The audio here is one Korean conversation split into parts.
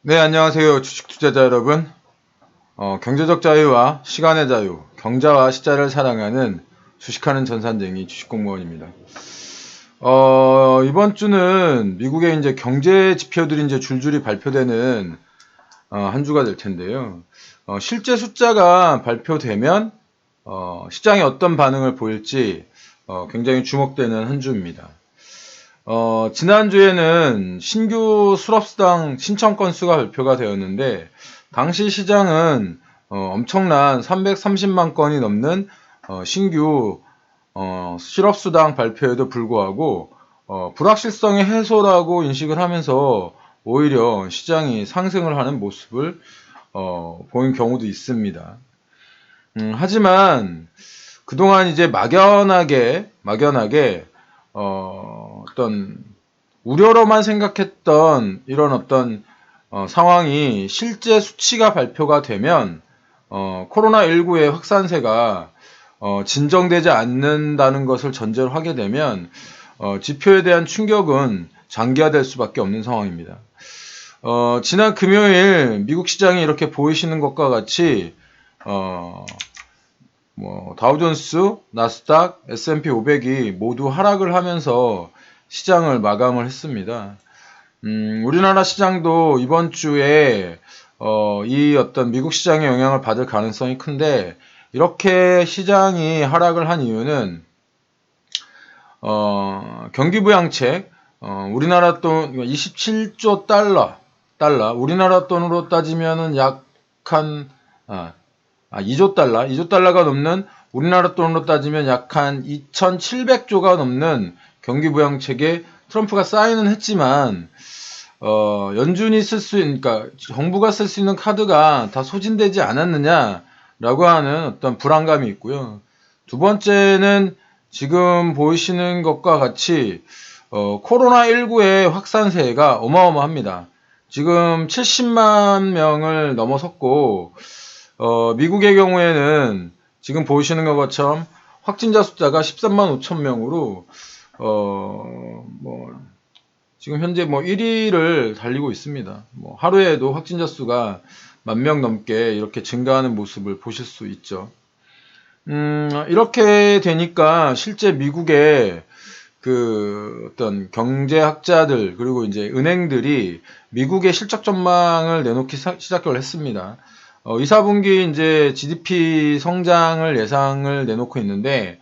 네, 안녕하세요. 주식 투자자 여러분. 경제적 자유와 시간의 자유, 경자와 시자를 사랑하는 주식하는 전산쟁이 주식공무원입니다. 이번 주는 미국의 이제 경제 지표들이 이제 줄줄이 발표되는 한 주가 될 텐데요. 실제 숫자가 발표되면 시장이 어떤 반응을 보일지 굉장히 주목되는 한 주입니다. 지난주에는 신규 수럽수당 신청 건수가 발표가 되었는데, 당시 시장은 엄청난 330만 건이 넘는 신규 실업수당 발표에도 불구하고 불확실성의 해소라고 인식을 하면서 오히려 시장이 상승을 하는 모습을 보인 경우도 있습니다. 하지만 그동안 이제 막연하게 어떤 우려로만 생각했던 이런 어떤 상황이 실제 수치가 발표가 되면 코로나19의 확산세가 진정되지 않는다는 것을 전제로 하게 되면 지표에 대한 충격은 장기화될 수밖에 없는 상황입니다. 지난 금요일 미국 시장이 이렇게 보이시는 것과 같이 다우존스, 나스닥, S&P 500이 모두 하락을 하면서 시장을 마감을 했습니다. 우리나라 시장도 이번 주에 이 어떤 미국 시장의 영향을 받을 가능성이 큰데, 이렇게 시장이 하락을 한 이유는 경기부양책, 우리나라 돈 27조 달러, 우리나라 돈으로 따지면은 약 한 2조 달러가 넘는, 우리나라 돈으로 따지면 약 한 2,700조가 넘는 경기부양책에 트럼프가 사인은 했지만, 연준이 그러니까 정부가 쓸 수 있는 카드가 다 소진되지 않았느냐라고 하는 어떤 불안감이 있고요. 두 번째는 지금 보이시는 것과 같이, 코로나19의 확산세가 어마어마합니다. 지금 70만 명을 넘어섰고, 미국의 경우에는 지금 보시는 것처럼 확진자 숫자가 13만 5천 명으로 지금 현재 1위를 달리고 있습니다. 하루에도 확진자 수가 10,000명 넘게 이렇게 증가하는 모습을 보실 수 있죠. 이렇게 되니까 실제 미국의 그 어떤 경제학자들 그리고 이제 은행들이 미국의 실적 전망을 내놓기 시작을 했습니다. 2, 4분기 이제 GDP 성장을 예상을 내놓고 있는데,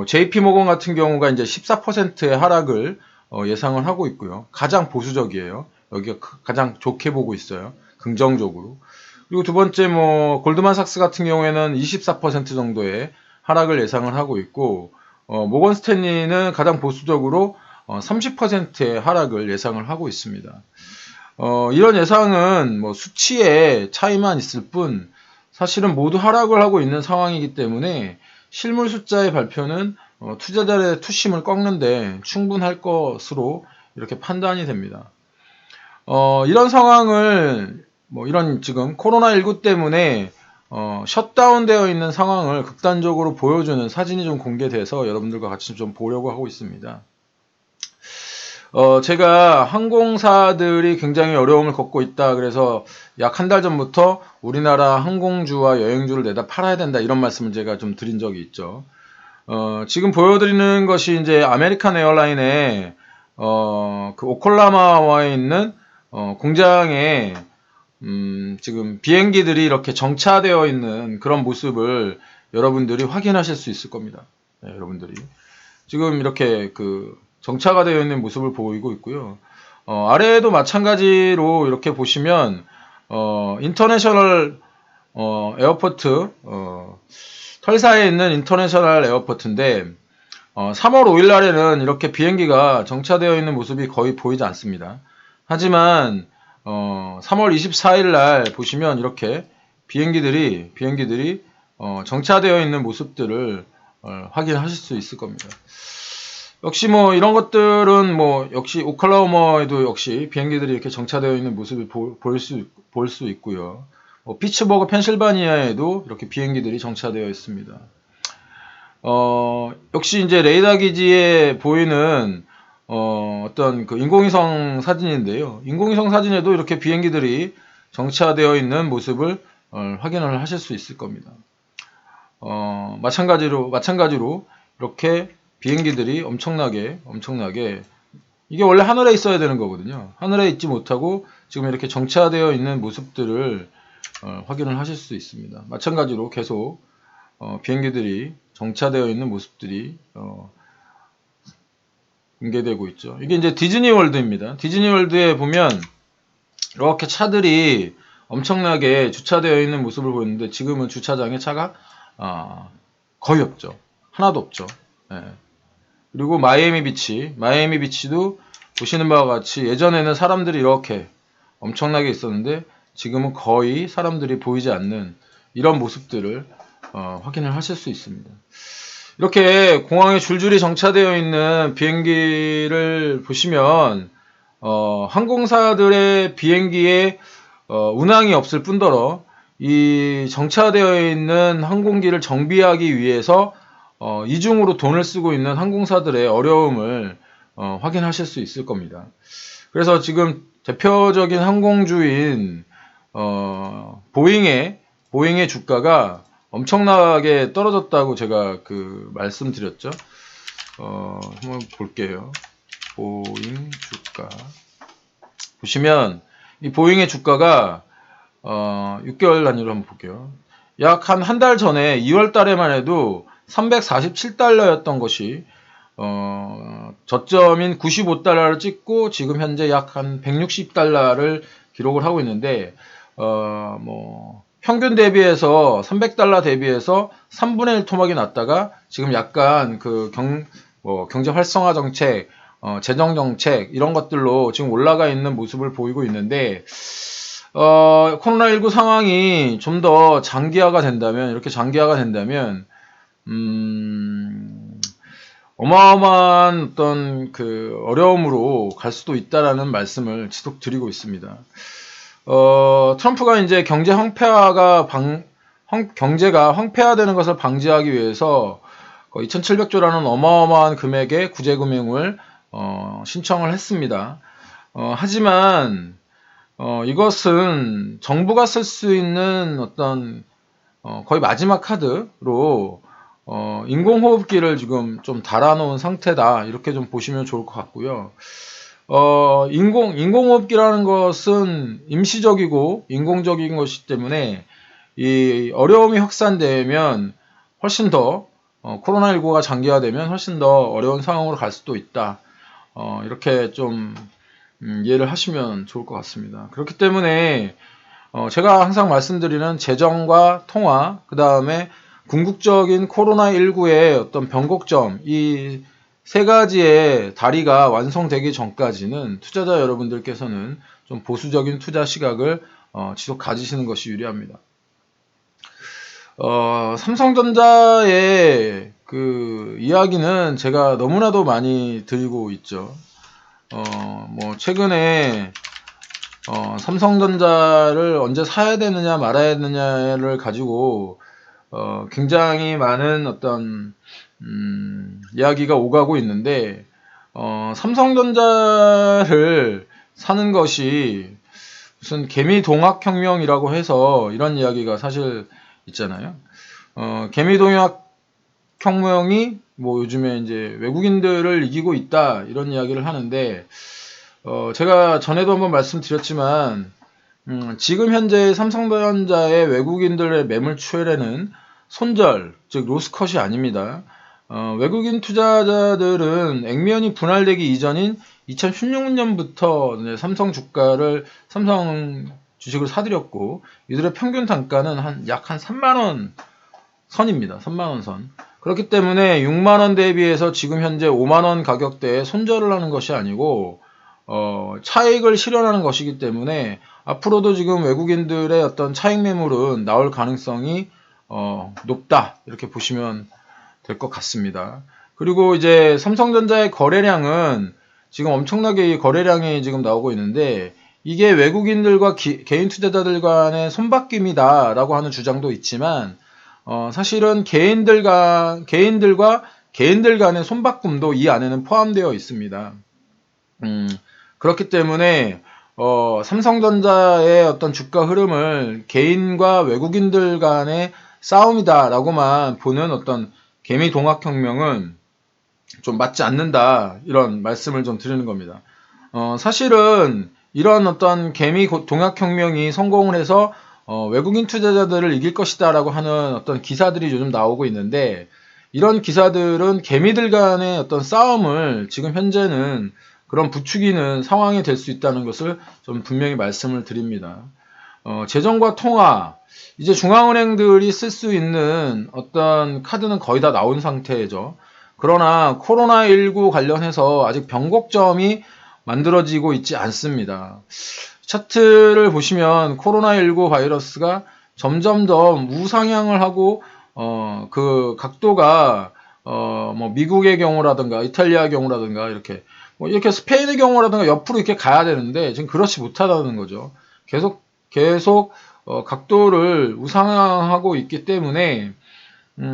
JP 모건 같은 경우가 이제 14%의 하락을 예상을 하고 있고요. 가장 보수적이에요. 여기가 가장 좋게 보고 있어요. 긍정적으로. 그리고 두 번째 골드만삭스 같은 경우에는 24% 정도의 하락을 예상을 하고 있고, 모건 스탠리는 가장 보수적으로 30%의 하락을 예상을 하고 있습니다. 이런 예상은 수치의 차이만 있을 뿐 사실은 모두 하락을 하고 있는 상황이기 때문에 실물 숫자의 발표는 투자자의 투심을 꺾는데 충분할 것으로 이렇게 판단이 됩니다. 이런 상황을 이런 지금 코로나19 때문에 셧다운되어 있는 상황을 극단적으로 보여주는 사진이 좀 공개돼서 여러분들과 같이 좀 보려고 하고 있습니다. 제가 항공사들이 굉장히 어려움을 겪고 있다. 그래서 약 한 달 전부터 우리나라 항공주와 여행주를 내다 팔아야 된다. 이런 말씀을 제가 좀 드린 적이 있죠. 지금 보여드리는 것이 이제 아메리칸 에어라인의 그 오클라호마에 있는 공장에 지금 비행기들이 이렇게 정차되어 있는 그런 모습을 여러분들이 확인하실 수 있을 겁니다. 네, 여러분들이 지금 이렇게 정차가 되어 있는 모습을 보이고 있고요. 아래에도 마찬가지로 이렇게 보시면 인터내셔널 에어포트, 털사에 있는 인터내셔널 에어포트인데 3월 5일 날에는 이렇게 비행기가 정차되어 있는 모습이 거의 보이지 않습니다. 하지만 3월 24일 날 보시면 이렇게 비행기들이 정차되어 있는 모습들을 확인하실 수 있을 겁니다. 역시 이런 것들은 역시 오클라호마에도 역시 비행기들이 이렇게 정차되어 있는 모습을 볼 수 있고요. 피츠버그 펜실바니아에도 이렇게 비행기들이 정차되어 있습니다. 역시 이제 레이더 기지에 보이는 어떤 그 인공위성 사진인데요. 인공위성 사진에도 이렇게 비행기들이 정차되어 있는 모습을 확인을 하실 수 있을 겁니다. 마찬가지로 이렇게 비행기들이 엄청나게 이게 원래 하늘에 있어야 되는 거거든요. 하늘에 있지 못하고 지금 이렇게 정차되어 있는 모습들을 확인을 하실 수 있습니다. 마찬가지로 계속 비행기들이 정차되어 있는 모습들이 공개되고 있죠. 이게 이제 디즈니월드입니다. 디즈니월드에 보면 이렇게 차들이 엄청나게 주차되어 있는 모습을 보였는데 지금은 주차장에 차가 거의 없죠. 하나도 없죠. 예. 그리고 마이애미 비치도 보시는 바와 같이 예전에는 사람들이 이렇게 엄청나게 있었는데 지금은 거의 사람들이 보이지 않는 이런 모습들을 확인을 하실 수 있습니다. 이렇게 공항에 줄줄이 정차되어 있는 비행기를 보시면 항공사들의 비행기에 운항이 없을 뿐더러 이 정차되어 있는 항공기를 정비하기 위해서 이중으로 돈을 쓰고 있는 항공사들의 어려움을 확인하실 수 있을 겁니다. 그래서 지금 대표적인 항공주인 보잉의 주가가 엄청나게 떨어졌다고 제가 말씀드렸죠. 한번 볼게요. 보잉 주가 보시면 이 보잉의 주가가 6개월 단위로 한번 볼게요. 약 한 달 전에 2월 달에만 해도 347달러였던 것이 저점인 95달러를 찍고 지금 현재 약 한 160달러를 기록을 하고 있는데 평균 대비해서 300달러 대비해서 3분의 1 토막이 났다가 지금 약간 경제 활성화 정책, 재정 정책 이런 것들로 지금 올라가 있는 모습을 보이고 있는데 코로나19 상황이 좀 더 장기화가 된다면 어마어마한 어떤 어려움으로 갈 수도 있다라는 말씀을 지속 드리고 있습니다. 트럼프가 이제 경제가 황폐화되는 것을 방지하기 위해서 2,700조라는 어마어마한 금액의 구제금융을 신청을 했습니다. 하지만 이것은 정부가 쓸 수 있는 어떤 거의 마지막 카드로 인공호흡기를 지금 좀 달아놓은 상태다 이렇게 좀 보시면 좋을 것 같고요. 인공호흡기라는 것은 임시적이고 인공적인 것이기 때문에 이 어려움이 확산되면 훨씬 더 코로나19가 장기화되면 훨씬 더 어려운 상황으로 갈 수도 있다. 이렇게 좀 이해를 하시면 좋을 것 같습니다. 그렇기 때문에 제가 항상 말씀드리는 재정과 통화, 그 다음에 궁극적인 코로나19의 어떤 변곡점, 이 세 가지의 다리가 완성되기 전까지는 투자자 여러분들께서는 좀 보수적인 투자 시각을 지속 가지시는 것이 유리합니다. 삼성전자의 이야기는 제가 너무나도 많이 드리고 있죠. 최근에 삼성전자를 언제 사야 되느냐 말아야 되느냐를 가지고 굉장히 많은 어떤 이야기가 오가고 있는데 삼성전자를 사는 것이 무슨 개미동학혁명이라고 해서 이런 이야기가 사실 있잖아요. 개미동학혁명이 요즘에 이제 외국인들을 이기고 있다 이런 이야기를 하는데 제가 전에도 한번 말씀드렸지만 지금 현재 삼성전자의 외국인들의 매물 추혈에는 손절, 즉 로스컷이 아닙니다. 외국인 투자자들은 액면이 분할되기 이전인 2016년부터 삼성 주식을 사들였고 이들의 평균 단가는 약 한 3만원 선입니다. 3만원 선. 그렇기 때문에 6만원 대비해서 지금 현재 5만원 가격대에 손절을 하는 것이 아니고 차익을 실현하는 것이기 때문에 앞으로도 지금 외국인들의 어떤 차익 매물은 나올 가능성이 높다 이렇게 보시면 될 것 같습니다. 그리고 이제 삼성전자의 거래량은 지금 엄청나게 거래량이 지금 나오고 있는데 이게 외국인들과 개인 투자자들 간의 손바뀜이다 라고 하는 주장도 있지만 사실은 개인들 간의 손바꿈도 이 안에는 포함되어 있습니다. 그렇기 때문에 삼성전자의 어떤 주가 흐름을 개인과 외국인들 간의 싸움이다라고만 보는 어떤 개미 동학혁명은 좀 맞지 않는다, 이런 말씀을 좀 드리는 겁니다. 사실은 이런 어떤 개미 동학혁명이 성공을 해서 외국인 투자자들을 이길 것이다라고 하는 어떤 기사들이 요즘 나오고 있는데, 이런 기사들은 개미들 간의 어떤 싸움을 지금 현재는 그런 부추기는 상황이 될 수 있다는 것을 좀 분명히 말씀을 드립니다. 재정과 통화, 이제 중앙은행들이 쓸 수 있는 어떤 카드는 거의 다 나온 상태죠. 그러나 코로나19 관련해서 아직 변곡점이 만들어지고 있지 않습니다. 차트를 보시면 코로나19 바이러스가 점점 더 우상향을 하고 그 각도가 뭐 미국의 경우라든가 이탈리아 경우라든가 이렇게 뭐 이렇게 스페인의 경우라든가 옆으로 이렇게 가야 되는데 지금 그렇지 못하다는 거죠. 계속 각도를 우상향하고 있기 때문에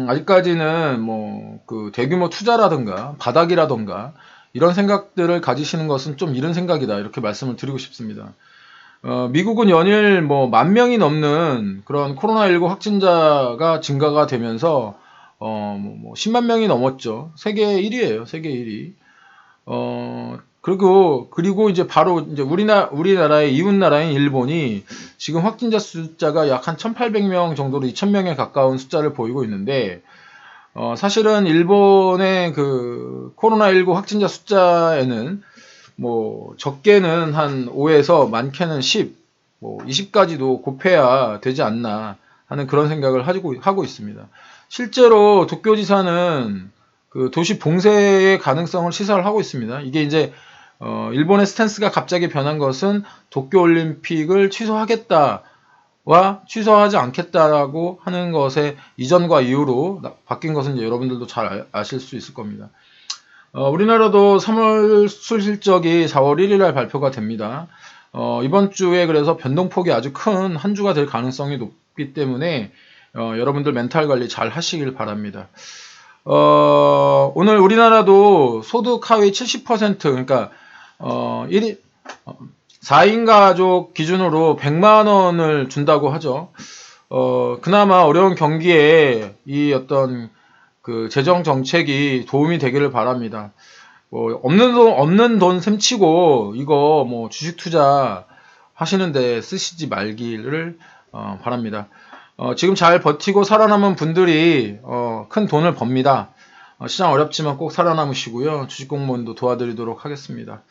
아직까지는 뭐 그 대규모 투자라든가 바닥이라든가 이런 생각들을 가지시는 것은 좀 이른 생각이다, 이렇게 말씀을 드리고 싶습니다. 미국은 연일 뭐 10,000명이 넘는 그런 코로나19 확진자가 증가가 되면서 뭐 10만 명이 넘었죠. 세계 1위예요. 세계 1위. 그리고 이제 바로 이제 우리나라의 이웃 나라인 일본이 지금 확진자 숫자가 약 한 1,800명 정도로 2,000명에 가까운 숫자를 보이고 있는데, 사실은 일본의 그 코로나19 확진자 숫자에는 뭐 적게는 한 5에서 많게는 10, 뭐 20까지도 곱해야 되지 않나 하는 그런 생각을 하고 있습니다. 실제로 도쿄지사는 그 도시 봉쇄의 가능성을 시사를 하고 있습니다. 이게 이제 일본의 스탠스가 갑자기 변한 것은 도쿄올림픽을 취소하겠다와 취소하지 않겠다라고 하는 것의 이전과 이후로 바뀐 것은 여러분들도 잘 아실 수 있을 겁니다. 우리나라도 3월 수출 실적이 4월 1일 날 발표가 됩니다. 이번 주에 그래서 변동폭이 아주 큰 한 주가 될 가능성이 높기 때문에 여러분들 멘탈 관리 잘 하시길 바랍니다. 오늘 우리나라도 소득 하위 70%, 그러니까 4인 가족 기준으로 100만 원을 준다고 하죠. 그나마 어려운 경기에 이 어떤 그 재정 정책이 도움이 되기를 바랍니다. 뭐 없는 돈 셈치고 이거 뭐 주식 투자 하시는데 쓰시지 말기를 바랍니다. 지금 잘 버티고 살아남은 분들이 큰 돈을 법니다. 시장 어렵지만 꼭 살아남으시고요. 주식 공무원도 도와드리도록 하겠습니다.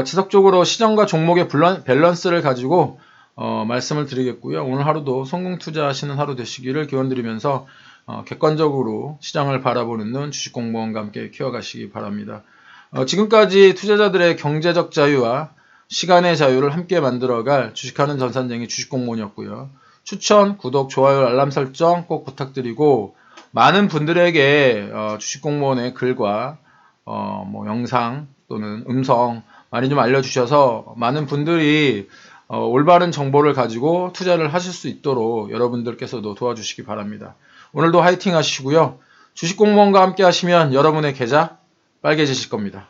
지속적으로 시장과 종목의 밸런스를 가지고 말씀을 드리겠고요. 오늘 하루도 성공 투자하시는 하루 되시기를 기원드리면서 객관적으로 시장을 바라보는 눈 주식공무원과 함께 키워가시기 바랍니다. 지금까지 투자자들의 경제적 자유와 시간의 자유를 함께 만들어갈 주식하는 전산쟁이 주식공무원이었고요. 추천, 구독, 좋아요, 알람 설정 꼭 부탁드리고, 많은 분들에게 주식공무원의 글과 뭐 영상 또는 음성 많이 좀 알려주셔서 많은 분들이 올바른 정보를 가지고 투자를 하실 수 있도록 여러분들께서도 도와주시기 바랍니다. 오늘도 화이팅 하시고요. 주식공무원과 함께 하시면 여러분의 계좌 빨개지실 겁니다.